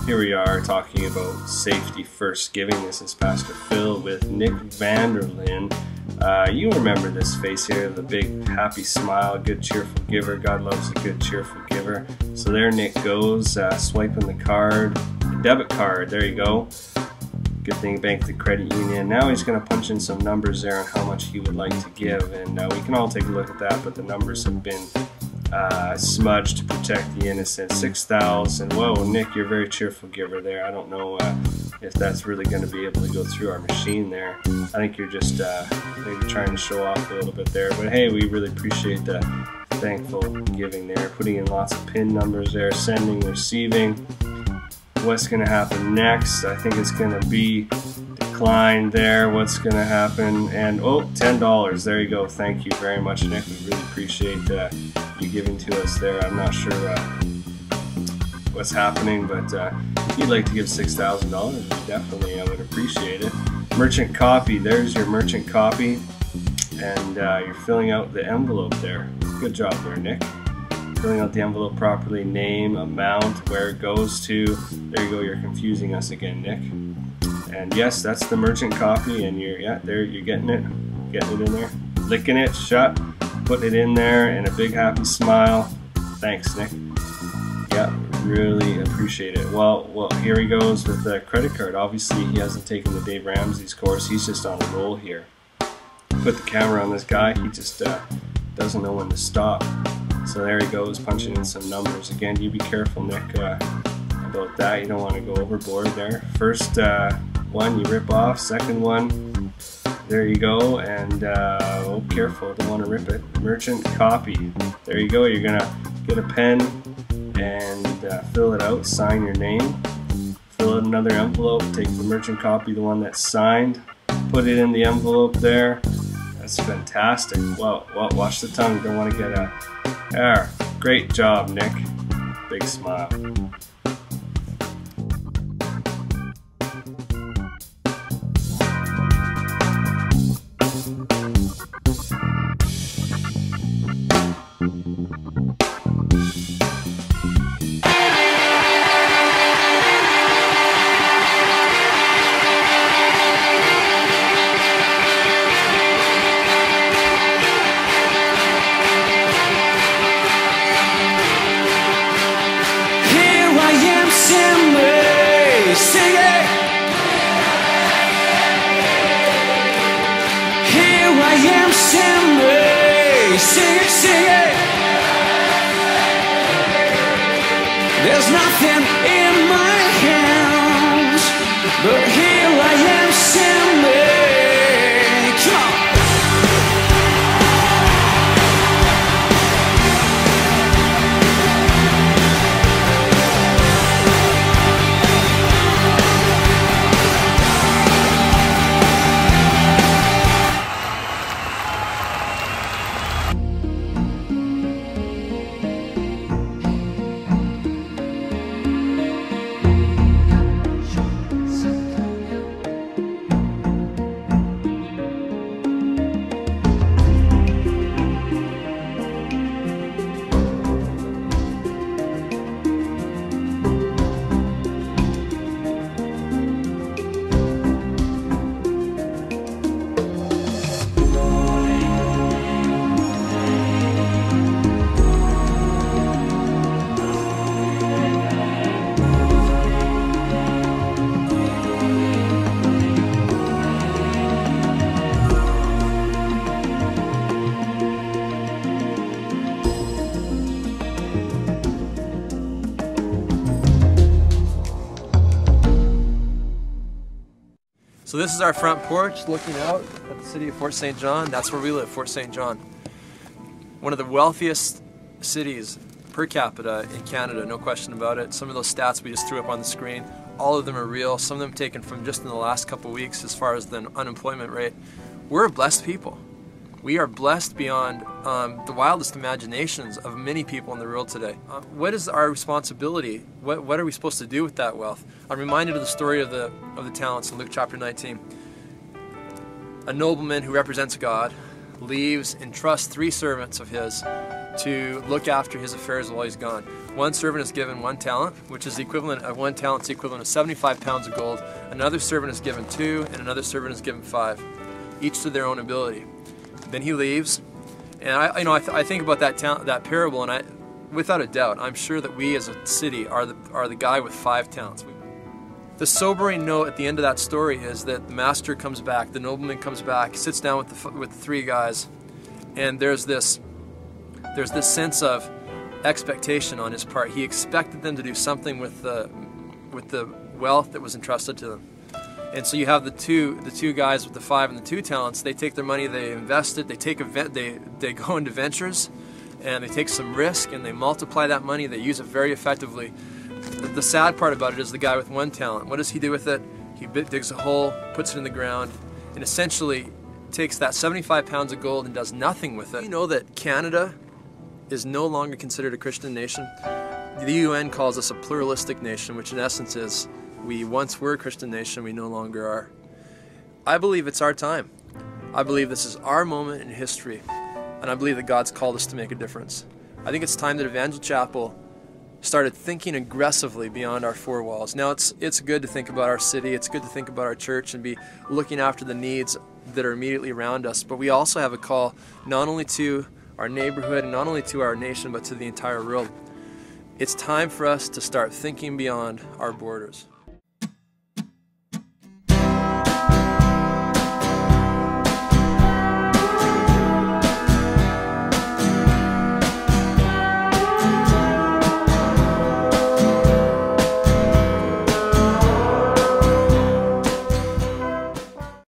Here we are talking about safety first giving. This is Pastor Phil with Nick Vanderlyn. You remember this face here, the big happy smile, good cheerful giver. God loves a good cheerful giver. So there Nick goes, swiping the card, the debit card, there you go. Good thing Bank the Credit Union. Now he's going to punch in some numbers there on how much he would like to give, and we can all take a look at that, but the numbers have been smudged to protect the innocent. 6,000. Whoa, Nick, you're a very cheerful giver there. I don't know if that's really going to be able to go through our machine there. I think you're just maybe trying to show off a little bit there, but hey, we really appreciate the thankful giving there. Putting in lots of PIN numbers there, sending, receiving. What's going to happen next? I think it's going to be declined there. What's going to happen? And oh, $10. There you go. Thank you very much, Nick. We really appreciate you giving to us there. I'm not sure what's happening, but if you'd like to give $6,000, definitely I would appreciate it. Merchant copy. There's your merchant copy, and you're filling out the envelope there. Good job there, Nick. Filling out the envelope properly, name, amount, where it goes to. There you go, you're confusing us again, Nick. And yes, that's the merchant copy, and there you're getting it in there, licking it shut, putting it in there, and a big happy smile. Thanks, Nick. Yeah, really appreciate it. Well, here he goes with the credit card. Obviously, he hasn't taken the Dave Ramsey's course. He's just on a roll here. Put the camera on this guy. He just doesn't know when to stop. So there he goes, punching in some numbers. Again, you be careful, Nick, about that. You don't want to go overboard there. First one you rip off, second one, there you go, and oh, careful, don't want to rip it. Merchant copy. There you go, you're going to get a pen and fill it out, sign your name, fill out another envelope, take the merchant copy, the one that's signed, put it in the envelope there. That's fantastic. Well, watch the tongue, don't want to get a... There. Great job, Nick. Big smile. There's nothing in my hands, but here I am, sing me. Come on. So this is our front porch looking out at the city of Fort St. John. That's where we live, Fort St. John. One of the wealthiest cities per capita in Canada, no question about it. Some of those stats we just threw up on the screen, all of them are real. Some of them taken from just in the last couple of weeks as far as the unemployment rate. We're a blessed people. We are blessed beyond the wildest imaginations of many people in the world today. What is our responsibility? What are we supposed to do with that wealth? I'm reminded of the story of the talents in Luke chapter 19. A nobleman who represents God leaves and trusts 3 servants of his to look after his affairs while he's gone. One servant is given 1 talent, which is the equivalent of 1 talent is the equivalent of 75 pounds of gold. Another servant is given 2, and another servant is given 5, each to their own ability. Then he leaves, and I think about that parable, and without a doubt, I'm sure that we as a city are the guy with 5 talents. The sobering note at the end of that story is that the master comes back, the nobleman comes back, sits down with the 3 guys, and there's this sense of expectation on his part. He expected them to do something with the wealth that was entrusted to them. And so you have the two guys with the 5 and the 2 talents. They take their money, they invest it, they go into ventures, and they take some risk, and they multiply that money. They use it very effectively. The sad part about it is the guy with 1 talent. What does he do with it? He digs a hole, puts it in the ground, and essentially takes that 75 pounds of gold and does nothing with it. You know that Canada is no longer considered a Christian nation? The UN calls us a pluralistic nation, which in essence is we once were a Christian nation, we no longer are. I believe it's our time. I believe this is our moment in history, and I believe that God's called us to make a difference. I think it's time that Evangel Chapel started thinking aggressively beyond our 4 walls. Now it's good to think about our city, it's good to think about our church and be looking after the needs that are immediately around us, but we also have a call not only to our neighborhood and not only to our nation, but to the entire world. It's time for us to start thinking beyond our borders.